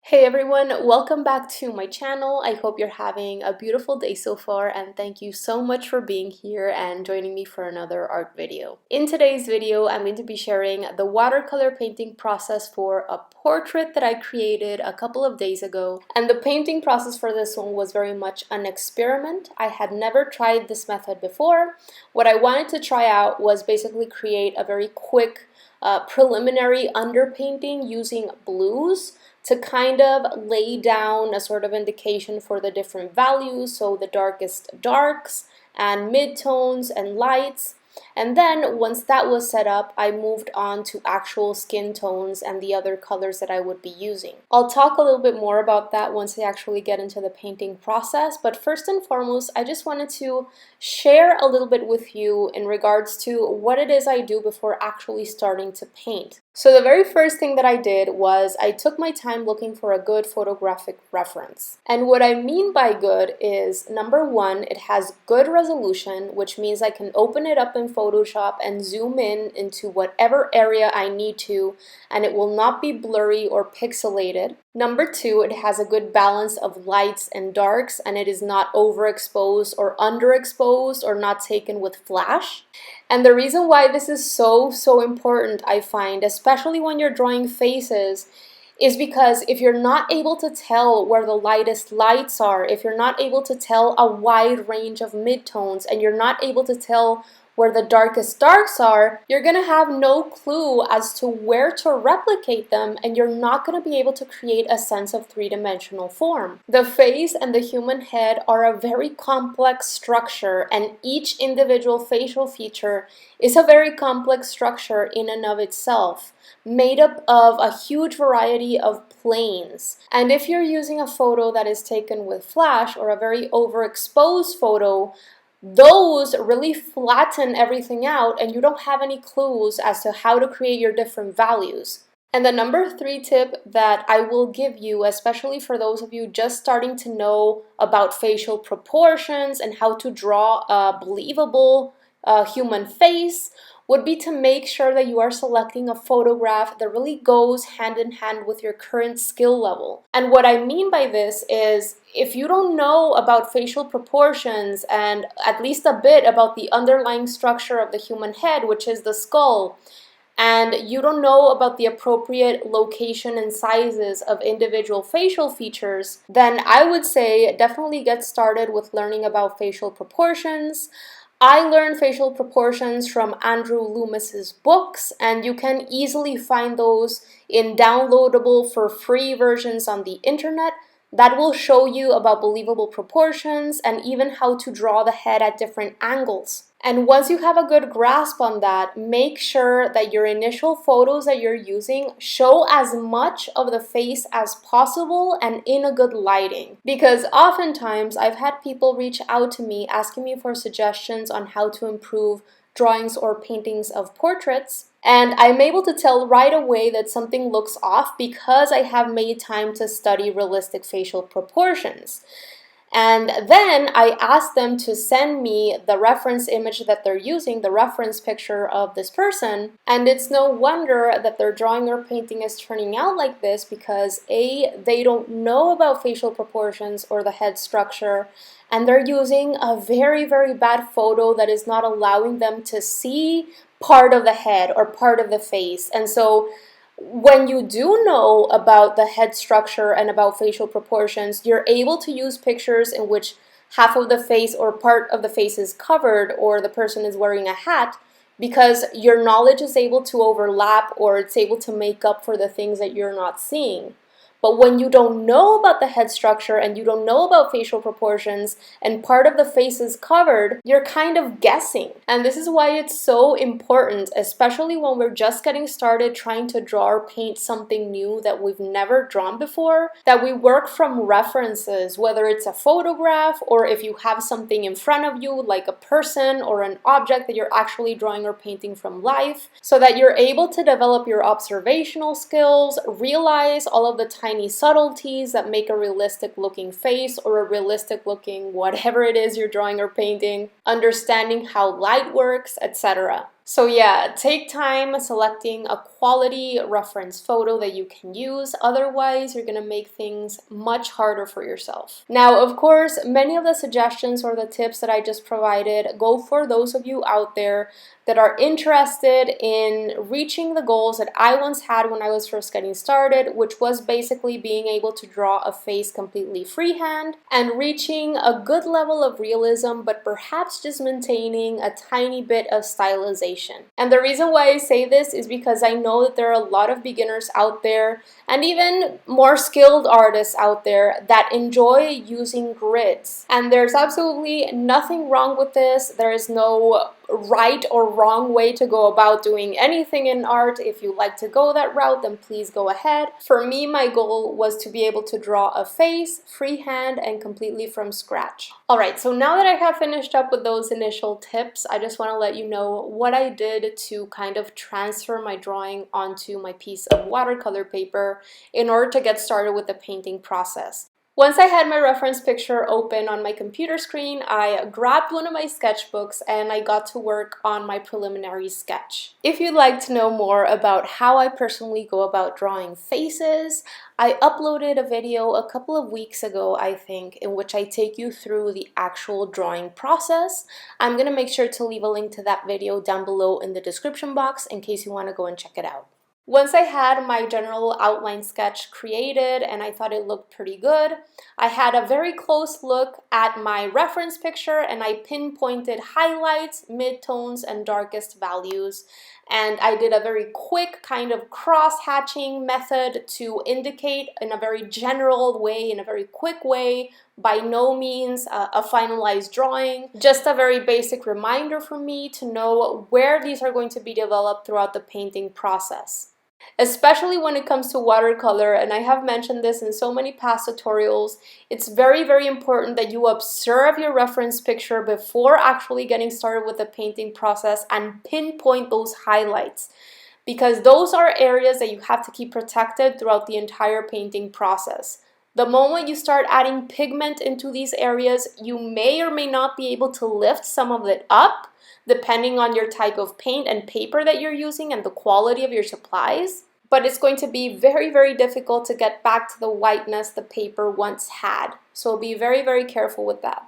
Hey everyone, welcome back to my channel. I hope you're having a beautiful day so far, and thank you so much for being here and joining me for another art video. In today's video, I'm going to be sharing the watercolor painting process for a portrait that I created a couple of days ago. And the painting process for this one was very much an experiment. I had never tried this method before. What I wanted to try out was basically create a very quick preliminary underpainting using blues to kind of lay down a sort of indication for the different values, so the darkest darks and midtones and lights. And then once that was set up, I moved on to actual skin tones and the other colors that I would be using. I'll talk a little bit more about that once I actually get into the painting process, but first and foremost, I just wanted to share a little bit with you in regards to what it is I do before actually starting to paint. So the very first thing that I did was I took my time looking for a good photographic reference. And what I mean by good is, number one, it has good resolution, which means I can open it up in Photoshop and zoom in into whatever area I need to, and it will not be blurry or pixelated. Number two, it has a good balance of lights and darks, and it is not overexposed or underexposed or not taken with flash. And the reason why this is so important, I find, especially when you're drawing faces, is because if you're not able to tell where the lightest lights are, if you're not able to tell a wide range of midtones, and you're not able to tell where the darkest darks are, you're going to have no clue as to where to replicate them, and you're not going to be able to create a sense of three-dimensional form. The face and the human head are a very complex structure, and each individual facial feature is a very complex structure in and of itself, made up of a huge variety of planes. And if you're using a photo that is taken with flash or a very overexposed photo, those really flatten everything out and you don't have any clues as to how to create your different values. And the number three tip that I will give you, especially for those of you just starting to know about facial proportions and how to draw a believable human face, would be to make sure that you are selecting a photograph that really goes hand in hand with your current skill level. And what I mean by this is, if you don't know about facial proportions and at least a bit about the underlying structure of the human head, which is the skull, and you don't know about the appropriate location and sizes of individual facial features, then I would say definitely get started with learning about facial proportions. I learned facial proportions from Andrew Loomis's books, and you can easily find those in downloadable for free versions on the internet that will show you about believable proportions and even how to draw the head at different angles. And once you have a good grasp on that, make sure that your initial photos that you're using show as much of the face as possible and in a good lighting. Because oftentimes I've had people reach out to me asking me for suggestions on how to improve drawings or paintings of portraits, and I'm able to tell right away that something looks off because I have made time to study realistic facial proportions. And then I ask them to send me the reference image that they're using, the reference picture of this person. And it's no wonder that their drawing or painting is turning out like this, because A, they don't know about facial proportions or the head structure, and they're using a very bad photo that is not allowing them to see part of the head or part of the face. And so when you do know about the head structure and about facial proportions, you're able to use pictures in which half of the face or part of the face is covered or the person is wearing a hat, because your knowledge is able to overlap or it's able to make up for the things that you're not seeing. But when you don't know about the head structure and you don't know about facial proportions and part of the face is covered, you're kind of guessing. And this is why it's so important, especially when we're just getting started trying to draw or paint something new that we've never drawn before, that we work from references, whether it's a photograph or if you have something in front of you like a person or an object that you're actually drawing or painting from life, so that you're able to develop your observational skills, realize all of the tiny subtleties that make a realistic looking face or a realistic looking whatever it is you're drawing or painting, understanding how light works, etc. So yeah, take time selecting a quality reference photo that you can use. Otherwise, you're gonna make things much harder for yourself. Now, of course, many of the suggestions or the tips that I just provided go for those of you out there that are interested in reaching the goals that I once had when I was first getting started, which was basically being able to draw a face completely freehand and reaching a good level of realism, but perhaps just maintaining a tiny bit of stylization. And the reason why I say this is because I know that there are a lot of beginners out there and even more skilled artists out there that enjoy using grids. And there's absolutely nothing wrong with this. There is no right or wrong way to go about doing anything in art. If you like to go that route, then please go ahead. For me, my goal was to be able to draw a face freehand and completely from scratch. Alright, so now that I have finished up with those initial tips, I just want to let you know what I did to kind of transfer my drawing onto my piece of watercolor paper in order to get started with the painting process. Once I had my reference picture open on my computer screen, I grabbed one of my sketchbooks and I got to work on my preliminary sketch. If you'd like to know more about how I personally go about drawing faces, I uploaded a video a couple of weeks ago, I think, in which I take you through the actual drawing process. I'm going to make sure to leave a link to that video down below in the description box in case you want to go and check it out. Once I had my general outline sketch created and I thought it looked pretty good, I had a very close look at my reference picture and I pinpointed highlights, midtones, and darkest values. And I did a very quick kind of cross-hatching method to indicate in a very general way, in a very quick way, by no means a finalized drawing, just a very basic reminder for me to know where these are going to be developed throughout the painting process. Especially when it comes to watercolor, and I have mentioned this in so many past tutorials, it's very, very important that you observe your reference picture before actually getting started with the painting process and pinpoint those highlights, because those are areas that you have to keep protected throughout the entire painting process. The moment you start adding pigment into these areas, you may or may not be able to lift some of it up, depending on your type of paint and paper that you're using and the quality of your supplies. But it's going to be very, very difficult to get back to the whiteness the paper once had. So be very, very careful with that.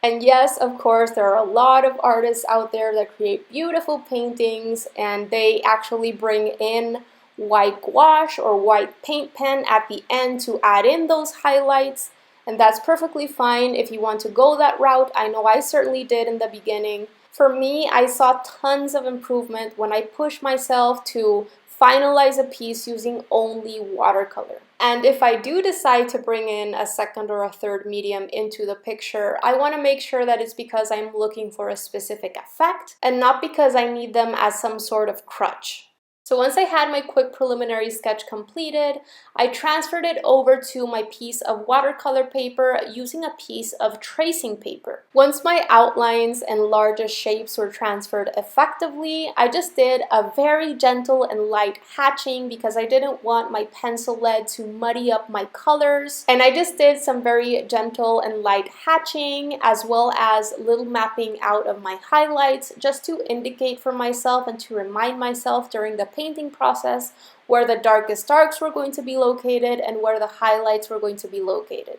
And yes, of course, there are a lot of artists out there that create beautiful paintings and they actually bring in white gouache or white paint pen at the end to add in those highlights. And that's perfectly fine if you want to go that route. I know I certainly did in the beginning. For me, I saw tons of improvement when I pushed myself to finalize a piece using only watercolor. And if I do decide to bring in a second or a third medium into the picture, I want to make sure that it's because I'm looking for a specific effect and not because I need them as some sort of crutch. So once I had my quick preliminary sketch completed, I transferred it over to my piece of watercolor paper using a piece of tracing paper. Once my outlines and largest shapes were transferred effectively, I just did a very gentle and light hatching because I didn't want my pencil lead to muddy up my colors. And I just did some very gentle and light hatching as well as little mapping out of my highlights just to indicate for myself and to remind myself during the painting process where the darkest darks were going to be located and where the highlights were going to be located.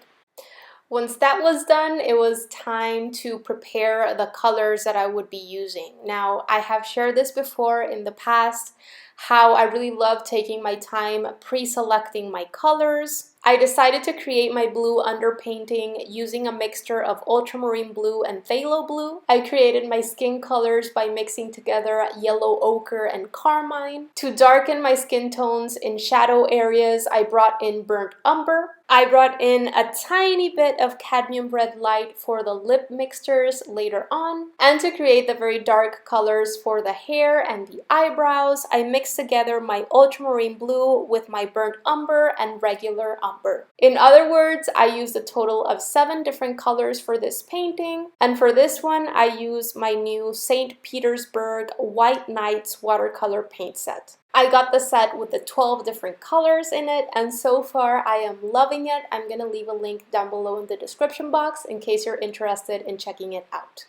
Once that was done, it was time to prepare the colors that I would be using. Now, I have shared this before in the past, how I really love taking my time pre-selecting my colors. I decided to create my blue underpainting using a mixture of ultramarine blue and phthalo blue. I created my skin colors by mixing together yellow ochre and carmine. To darken my skin tones in shadow areas, I brought in burnt umber. I brought in a tiny bit of cadmium red light for the lip mixtures later on. And to create the very dark colors for the hair and the eyebrows, I mixed together my ultramarine blue with my burnt umber and regular umber. In other words, I used a total of 7 different colors for this painting. And for this one, I used my new St. Petersburg White Nights watercolor paint set. I got the set with the 12 different colors in it, and so far I am loving it. I'm going to leave a link down below in the description box in case you're interested in checking it out.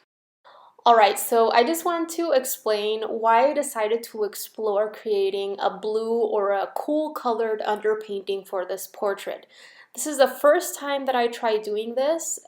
Alright, so I just want to explain why I decided to explore creating a blue or a cool colored underpainting for this portrait. This is the first time that I try doing this.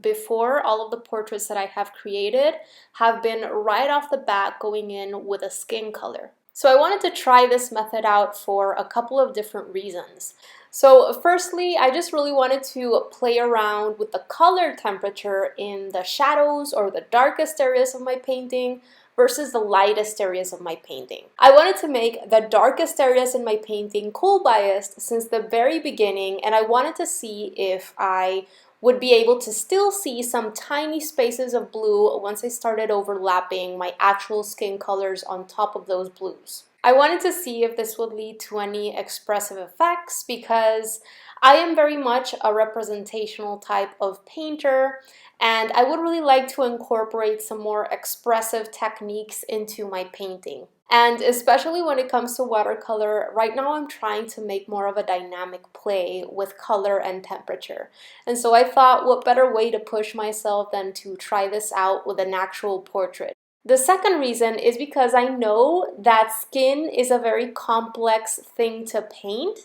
Before, all of the portraits that I have created have been right off the bat going in with a skin color. So I wanted to try this method out for a couple of different reasons. So firstly, I just really wanted to play around with the color temperature in the shadows or the darkest areas of my painting versus the lightest areas of my painting. I wanted to make the darkest areas in my painting cool biased since the very beginning, and I wanted to see if I would be able to still see some tiny spaces of blue once I started overlapping my actual skin colors on top of those blues. I wanted to see if this would lead to any expressive effects because I am very much a representational type of painter, and I would really like to incorporate some more expressive techniques into my painting. And especially when it comes to watercolor, right now I'm trying to make more of a dynamic play with color and temperature. And so I thought, what better way to push myself than to try this out with an actual portrait. The second reason is because I know that skin is a very complex thing to paint,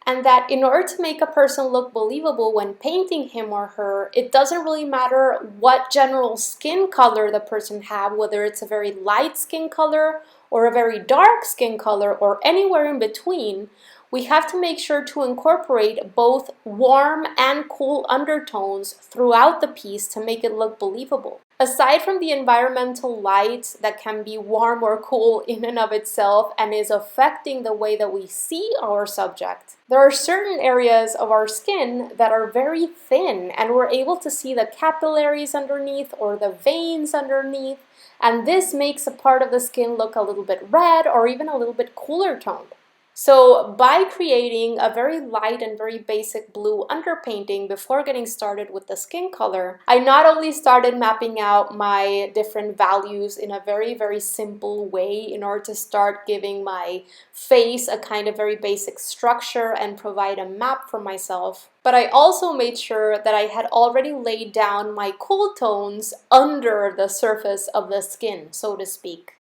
and that in order to make a person look believable when painting him or her, it doesn't really matter what general skin color the person have, whether it's a very light skin color or a very dark skin color or anywhere in between. We have to make sure to incorporate both warm and cool undertones throughout the piece to make it look believable. Aside from the environmental light that can be warm or cool in and of itself and is affecting the way that we see our subject, there are certain areas of our skin that are very thin and we're able to see the capillaries underneath or the veins underneath, and this makes a part of the skin look a little bit red or even a little bit cooler toned. So by creating a very light and very basic blue underpainting before getting started with the skin color, I not only started mapping out my different values in a very simple way in order to start giving my face a kind of very basic structure and provide a map for myself, but I also made sure that I had already laid down my cool tones under the surface of the skin, so to speak.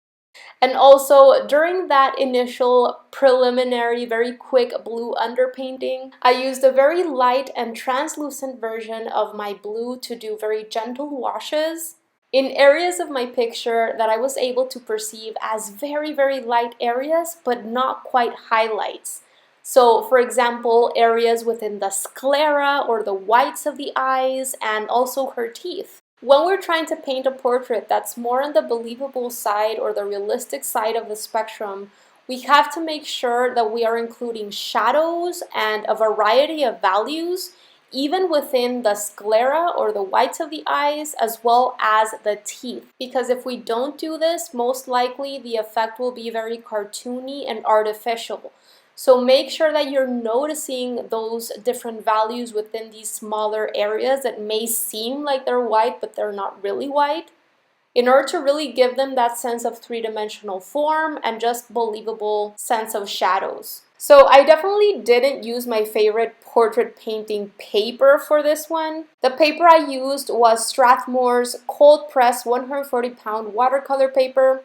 And also, during that initial preliminary, very quick blue underpainting, I used a very light and translucent version of my blue to do very gentle washes in areas of my picture that I was able to perceive as very light areas, but not quite highlights. So, for example, areas within the sclera or the whites of the eyes and also her teeth. When we're trying to paint a portrait that's more on the believable side or the realistic side of the spectrum, we have to make sure that we are including shadows and a variety of values, even within the sclera or the whites of the eyes, as well as the teeth. Because if we don't do this, most likely the effect will be very cartoony and artificial. So make sure that you're noticing those different values within these smaller areas that may seem like they're white, but they're not really white, in order to really give them that sense of three-dimensional form and just believable sense of shadows. So I definitely didn't use my favorite portrait painting paper for this one. The paper I used was Strathmore's cold press 140-pound watercolor paper.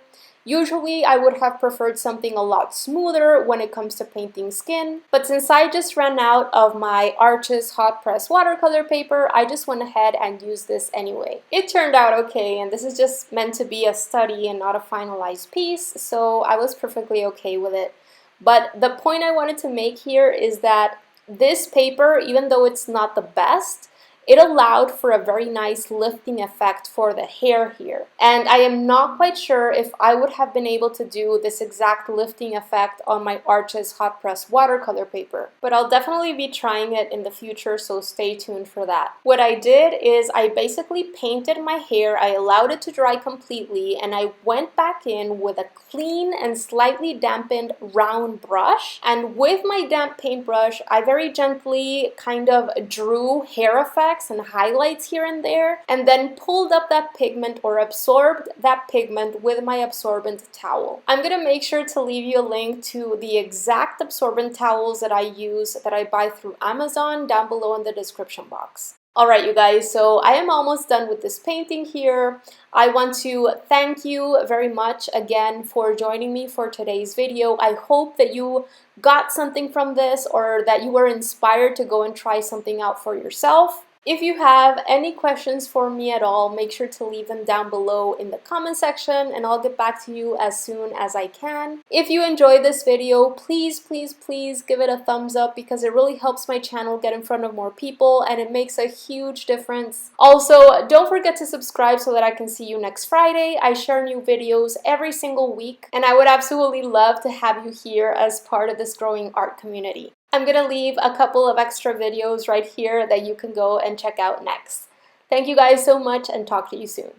Usually I would have preferred something a lot smoother when it comes to painting skin, but since I just ran out of my Arches hot press watercolor paper, I just went ahead and used this anyway. It turned out okay, and this is just meant to be a study and not a finalized piece, so I was perfectly okay with it. But the point I wanted to make here is that this paper, even though it's not the best, it allowed for a very nice lifting effect for the hair here. And I am not quite sure if I would have been able to do this exact lifting effect on my Arches hot press watercolor paper. But I'll definitely be trying it in the future, so stay tuned for that. What I did is I basically painted my hair, I allowed it to dry completely, and I went back in with a clean and slightly dampened round brush. And with my damp paintbrush, I very gently kind of drew hair effects and highlights here and there, and then pulled up that pigment or absorbed that pigment with my absorbent towel. I'm gonna make sure to leave you a link to the exact absorbent towels that I use that I buy through Amazon down below in the description box. Alright, you guys, so I am almost done with this painting here. I want to thank you very much again for joining me for today's video. I hope that you got something from this or that you were inspired to go and try something out for yourself. If you have any questions for me at all, make sure to leave them down below in the comment section and I'll get back to you as soon as I can. If you enjoyed this video, please, please, please give it a thumbs up because it really helps my channel get in front of more people and it makes a huge difference. Also, don't forget to subscribe so that I can see you next Friday. I share new videos every single week and I would absolutely love to have you here as part of this growing art community. I'm going to leave a couple of extra videos right here that you can go and check out next. Thank you guys so much and talk to you soon.